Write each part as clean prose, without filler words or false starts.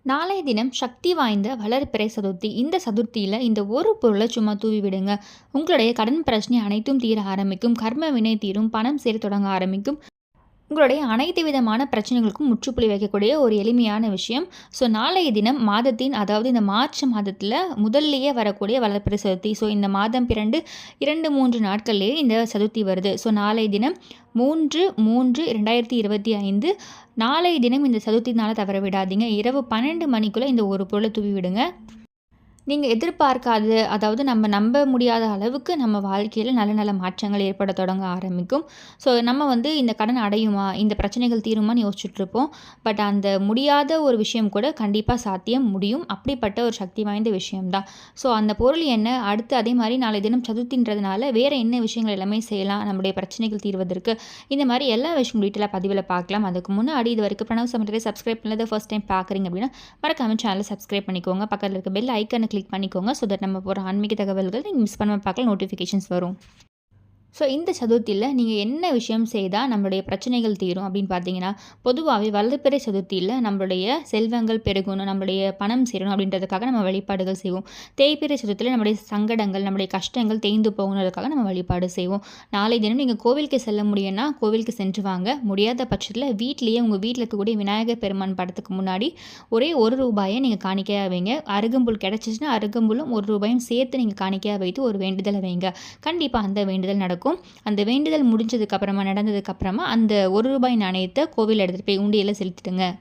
நாளைய தினம் சக்தி வாய்ந்த வளர்பிறை சதுர்த்தி. இந்த சதுர்த்தியில இந்த ஒரு பொருள சும்மா தூவி விடுங்க. உங்களுடைய கடன் பிரச்சனை அனைத்தும் தீர ஆரம்பிக்கும். கர்ம வினை தீரும். பணம் சேர தொடங்க ஆரம்பிக்கும். உங்களுடைய அனைத்து விதமான பிரச்சனைகளுக்கும் முற்றுப்புள்ளி வைக்கக்கூடிய ஒரு எளிமையான விஷயம். ஸோ நாளைய தினம் மாதத்தின், அதாவது இந்த மார்ச் மாதத்தில் முதல்லையே வரக்கூடிய வளர்பிறை சதுர்த்தி. ஸோ இந்த மாதம் பிறண்டு 2-3 நாட்கள்லேயே இந்த சதுர்த்தி வருது. ஸோ நாளைய தினம் 3/3/2025 நாளைய தினம் இந்த சதுர்த்தி நாளை தவற விடாதீங்க. இரவு 12 மணிக்குள்ளே இந்த ஒரு பொருளை தூவி விடுங்க. நீங்கள் எதிர்பார்க்காத, அதாவது நம்ம நம்ப முடியாத அளவுக்கு நம்ம வாழ்க்கையில் நல்ல நல்ல மாற்றங்கள் ஏற்பட தொடங்க ஆரம்பிக்கும். ஸோ நம்ம இந்த கடன் அடையுமா, இந்த பிரச்சனைகள் தீருமான்னு யோசிச்சுட்ருப்போம். பட் அந்த முடியாத ஒரு விஷயம் கூட கண்டிப்பாக சாத்தியம் முடியும். அப்படிப்பட்ட ஒரு சக்தி வாய்ந்த விஷயம்தான். ஸோ அந்த பொருள் என்ன, அடுத்து அதே மாதிரி நாளை தினம் சதுர்த்தின்றதுனால வேறு என்ன விஷயங்கள் எல்லாமே செய்யலாம் நம்முடைய பிரச்சனைகள் தீர்வதற்கு, இந்த மாதிரி எல்லா விஷயம் டீட்டெயிலாக பதிவில் பார்க்கலாம். அதுக்கு முன்னாடி இது வரைக்கும் பிரணவ் சமையலை சப்ஸ்கிரைப் பண்ணதை ஃபர்ஸ்ட் டைம் பார்க்குறீங்க அப்படின்னா மறக்காம சேனலை சப்ஸ்கிரைப் பண்ணிக்கோங்க. பக்கத்தில் இருக்க பெல் ஐக்கனை கிளிக் பண்ணிக்கோங்க. ஸோ தட் நம்ம போகிற ஆன்மீக தகவல்கள் நீங்கள் மிஸ் பண்ணாமல் பார்க்கலாம், நோட்டிஃபிகேஷன்ஸ் வரும். ஸோ இந்த சதுர்த்தியில் நீங்கள் என்ன விஷயம் செய்தால் நம்மளுடைய பிரச்சனைகள் தீரும் அப்படின்னு பார்த்தீங்கன்னா, பொதுவாகவே வளர்பிறை சதுர்த்தியில் நம்மளுடைய செல்வங்கள் பெருகணும், நம்மளுடைய பணம் சேரணும் அப்படின்றதுக்காக நம்ம வழிபாடுகள் செய்வோம். தேய்பிறை சதுர்த்தியில் நம்மளுடைய சங்கடங்கள், நம்மளுடைய கஷ்டங்கள் தேய்ந்து போகணுன்றதுக்காக நம்ம வழிபாடு செய்வோம். நாளை தினம் நீங்கள் கோவிலுக்கு செல்ல முடியும்னா கோவிலுக்கு சென்று வாங்க. முடியாத பட்சத்தில் வீட்லேயே உங்கள் வீட்டில் இருக்கக்கூடிய விநாயகர் பெருமான் படத்துக்கு முன்னாடி ஒரே ₹1 நீங்கள் காணிக்கையாக வைங்க. அருகம்புல் கிடச்சிச்சின்னா அருகம்புல்லும் ₹1 சேர்த்து நீங்கள் காணிக்கையாக வைத்து ஒரு வேண்டுதலை வைங்க. கண்டிப்பாக அந்த வேண்டுதல் நடக்கும். அந்த வேண்டுதல் முடிஞ்சதுக்கப்புறமா, நடந்ததுக்கப்புறமா அந்த ₹1 நாணயத்தை கோவில் எடுத்துகிட்டு போய் உண்டியலில் செலுத்திடுங்க.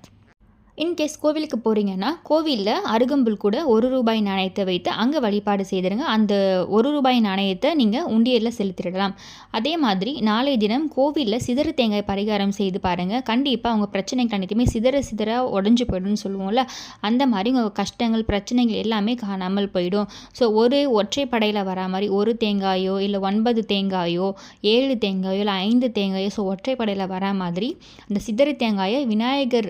இன்கேஸ் கோவிலுக்கு போகிறீங்கன்னா கோவிலில் அருகம்புல் கூட ₹1 நாணயத்தை வைத்து அங்கே வழிபாடு செய்திருங்க. அந்த ₹1 நாணயத்தை நீங்கள் உண்டியலில் செலுத்திடலாம். அதே மாதிரி நாளைய தினம் கோவிலில் சிதறு தேங்காய் பரிகாரம் செய்து பாருங்கள். கண்டிப்பாக உங்கள் பிரச்சனைகள் அனைத்துமே சிதற சிதற உடஞ்சி போய்டும்னு சொல்லுவோம்ல, அந்த மாதிரி உங்கள் கஷ்டங்கள் பிரச்சனைகள் எல்லாமே காணாமல் போயிடும். ஸோ ஒரு ஒற்றைப்படையில் வரா மாதிரி ஒரு தேங்காயோ இல்லை 9 தேங்காயோ 7 தேங்காயோ இல்லை 5 தேங்காயோ, ஸோ ஒற்றைப்படையில் வரா மாதிரி அந்த சிதறு தேங்காயை விநாயகர்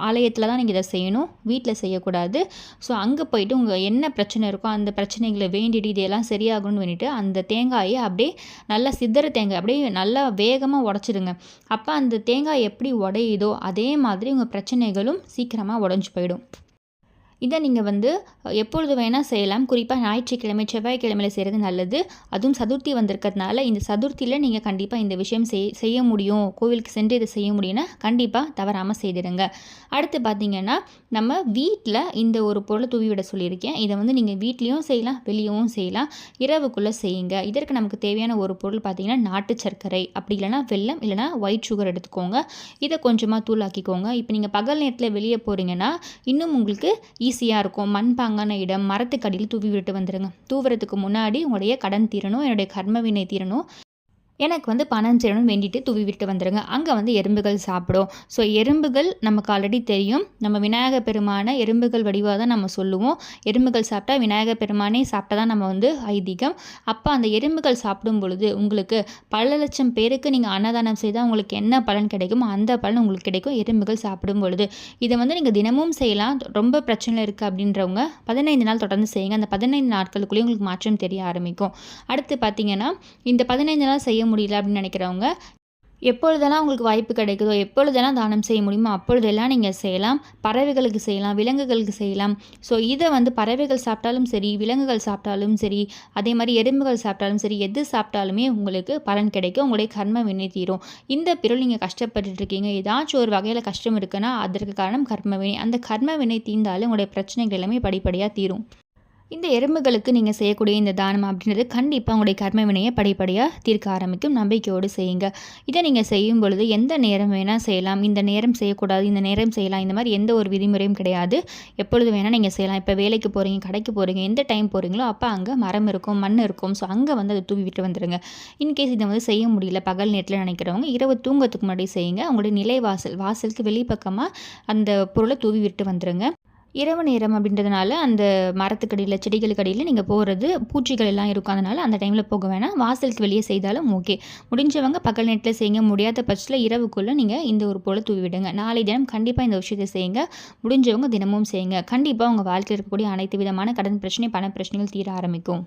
ஆலயத்தில் தான் நீங்கள் இதை செய்யணும், வீட்டில் செய்யக்கூடாது. ஸோ அங்கே போயிட்டு உங்கள் என்ன பிரச்சனை இருக்கோ அந்த பிரச்சனைகளை வேண்டிட்டு இதெல்லாம் சரியாகணும்னு வேண்டிட்டு அந்த தேங்காயை அப்படியே நல்லா சிதற தேங்காய் அப்படியே நல்லா வேகமாக உடச்சிடுங்க. அப்போ அந்த தேங்காய் எப்படி உடையுதோ அதே மாதிரி உங்கள் பிரச்சனைகளும் சீக்கிரமாக உடஞ்சி போயிடும். இதை நீங்கள் எப்பொழுது வேணால் செய்யலாம். குறிப்பாக ஞாயிற்றுக்கிழமை, செவ்வாய்க்கிழமையில் செய்கிறது நல்லது. அதுவும் சதுர்த்தி வந்திருக்கிறதுனால இந்த சதுர்த்தியில் நீங்கள் கண்டிப்பாக இந்த விஷயம் செய்ய முடியும், கோவிலுக்கு சென்று இதை செய்ய முடியும்னா கண்டிப்பாக தவறாமல் செய்திடுங்க. அடுத்து பார்த்திங்கன்னா, நம்ம வீட்டில் இந்த ஒரு பொருளை தூவி விட சொல்லியிருக்கேன். இதை நீங்கள் வீட்லேயும் செய்யலாம், வெளியவும் செய்யலாம். இரவுக்குள்ளே செய்யுங்க. இதற்கு நமக்கு தேவையான ஒரு பொருள் பார்த்திங்கன்னா நாட்டு சர்க்கரை, அப்படி இல்லைனா வெல்லம், இல்லைனா ஒயிட் சுகர் எடுத்துக்கோங்க. இதை கொஞ்சமாக தூளாக்கிக்கோங்க. இப்போ நீங்கள் பகல் நேரத்தில் வெளியே போகிறீங்கன்னா இன்னும் உங்களுக்கு ஈஸியாக இருக்கும். மண்பாங்கான இடம், மரத்துக்கடியில் தூவி விட்டு வந்துடுங்க. தூவுறதுக்கு முன்னாடி உங்களுடைய கடன் தீரணும், என்னுடைய கர்மவினை தீரணும், எனக்கு பணம் சேரணும்னு வேண்டிட்டு தூவி விட்டு வந்துடுங்க. அங்கே எறும்புகள் சாப்பிடும். ஸோ எறும்புகள் நமக்கு ஆல்ரெடி தெரியும், நம்ம விநாயகர் பெருமானை எறும்புகள் வடிவாக தான் நம்ம சொல்லுவோம். எறும்புகள் சாப்பிட்டா விநாயகர் பெருமானே சாப்பிட்டா தான் நம்ம ஐதீகம். அப்போ அந்த எறும்புகள் சாப்பிடும் பொழுது உங்களுக்கு பல லட்சம் பேருக்கு நீங்கள் அன்னதானம் செய்தால் உங்களுக்கு என்ன பலன் கிடைக்குமோ அந்த பலன் உங்களுக்கு கிடைக்கும் எறும்புகள் சாப்பிடும் பொழுது. இதை நீங்கள் தினமும் செய்யலாம். ரொம்ப பிரச்சனை இருக்குது அப்படின்றவங்க 15 நாள் தொடர்ந்து செய்யுங்க. அந்த 15 நாட்களுக்குள்ளேயே உங்களுக்கு மாற்றம் தெரிய ஆரம்பிக்கும். அடுத்து பார்த்தீங்கன்னா, இந்த 15 நாள் செய்ய முடியல அப்படின்னு நினைக்கிறவங்க எப்பொழுதெல்லாம் உங்களுக்கு வாய்ப்பு கிடைக்குதோ, எப்பொழுதெல்லாம் தானம் செய்ய முடியுமோ அப்பொழுதெல்லாம் நீங்கள் செய்யலாம். பறவைகளுக்கு செய்யலாம், விலங்குகளுக்கு செய்யலாம். ஸோ இதை பறவைகள் சாப்பிட்டாலும் சரி, விலங்குகள் சாப்பிட்டாலும் சரி, அதே மாதிரி எறும்புகள் சாப்பிட்டாலும் சரி, எது சாப்பிட்டாலுமே உங்களுக்கு பலன் கிடைக்கும், உங்களுடைய கர்ம வினை தீரும். இந்த பிறகு நீங்கள் கஷ்டப்பட்டுட்டு இருக்கீங்க, ஏதாச்சும் ஒரு வகையில் கஷ்டம் இருக்குன்னா அதற்கு காரணம் கர்ம வினை. அந்த கர்ம வினை தீர்ந்தாலும் உங்களுடைய பிரச்சனைகள் எல்லாமே படிப்படியாக தீரும். இந்த எறும்புகளுக்கு நீங்கள் செய்யக்கூடிய இந்த தானம் அப்படின்றது கண்டிப்பாக உங்களுடைய கர்ம வினையை படிப்படியாக தீர்க்க ஆரம்பிக்கும். நம்பிக்கையோடு செய்யுங்க. இதை நீங்கள் செய்யும் பொழுது எந்த நேரம் வேணால் செய்யலாம், இந்த நேரம் செய்யக்கூடாது, இந்த நேரம் செய்யலாம், இந்த மாதிரி எந்த ஒரு விதிமுறையும் கிடையாது. எப்பொழுது வேணால் நீங்கள் செய்யலாம். இப்போ வேலைக்கு போகிறீங்க, கடைக்கு போகிறீங்க, எந்த டைம் போகிறீங்களோ அப்போ அங்கே மரம் இருக்கும், மண் இருக்கும். ஸோ அங்கே அதை தூவி விட்டு வந்துடுங்க. இன்கேஸ் இதை செய்ய முடியல பகல் நேரத்தில் நினைக்கிறவங்க இரவு தூங்கத்துக்கு முன்னாடி செய்யுங்க. உங்களுடைய நிலை வாசலுக்கு வெளிப்பக்கமாக அந்த பொருளை தூவி விட்டு வந்துடுங்க. இரவு நேரம் அப்படின்றதுனால அந்த மரத்துக்கடியில், செடிகளுக்கு அடியில் நீங்கள் போகிறது பூச்சிகள் எல்லாம் இருக்கும். அதனால் அந்த டைமில் போக வேணாம். வாசலுக்கு வெளியே செய்தாலும் ஓகே. முடிஞ்சவங்க பகல் நேரத்தில் செய்யுங்க. முடியாத பட்சத்தில் இரவுக்குள்ளே நீங்கள் இந்த ஒரு பொருளை தூவி விடுங்க. நாளை தினம் கண்டிப்பாக இந்த விஷயத்தை செய்யுங்க. முடிஞ்சவங்க தினமும் செய்யுங்க. கண்டிப்பாக உங்கள் வாழ்க்கையில் இருக்கக்கூடிய அனைத்து விதமான கடன் பிரச்சனை, பண பிரச்சனைகள் தீர ஆரம்பிக்கும்.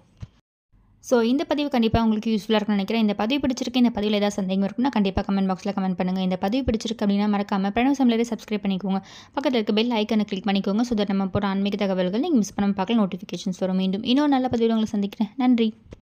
ஸோ இந்த பதிவு கண்டிப்பாக உங்களுக்கு யூஸ்ஃபுல்லாக இருக்கும்னு நினைக்கிறேன். இந்த பதிவு பிடிச்சிருக்கு, இந்த பதிவில் ஏதாவது சந்தேகம் இருக்குன்னா கண்டிப்பாக கமெண்ட் பாக்ஸில் கமெண்ட் பண்ணுங்கள். இந்த பதிவு பிடிச்சிருக்கு அப்படின்னா மறக்காமல் பிரணவ் சமையலரை சப்ஸ்கிரைப் பண்ணிக்கோங்க. பக்கத்தில் இருக்க பெல் ஐக்கனை கிளிக் பண்ணிக்கோங்க. ஸோ தட் நம்ம போகிற ஆன்மீக தகவல்கள் நீங்கள் மிஸ் பண்ணாமல் பார்க்கலாம், நோட்டிஃபிகேஷன்ஸ் வரும். மீண்டும் இன்னொரு நல்ல பதிவில் உங்களை சந்திக்கிறேன். நன்றி.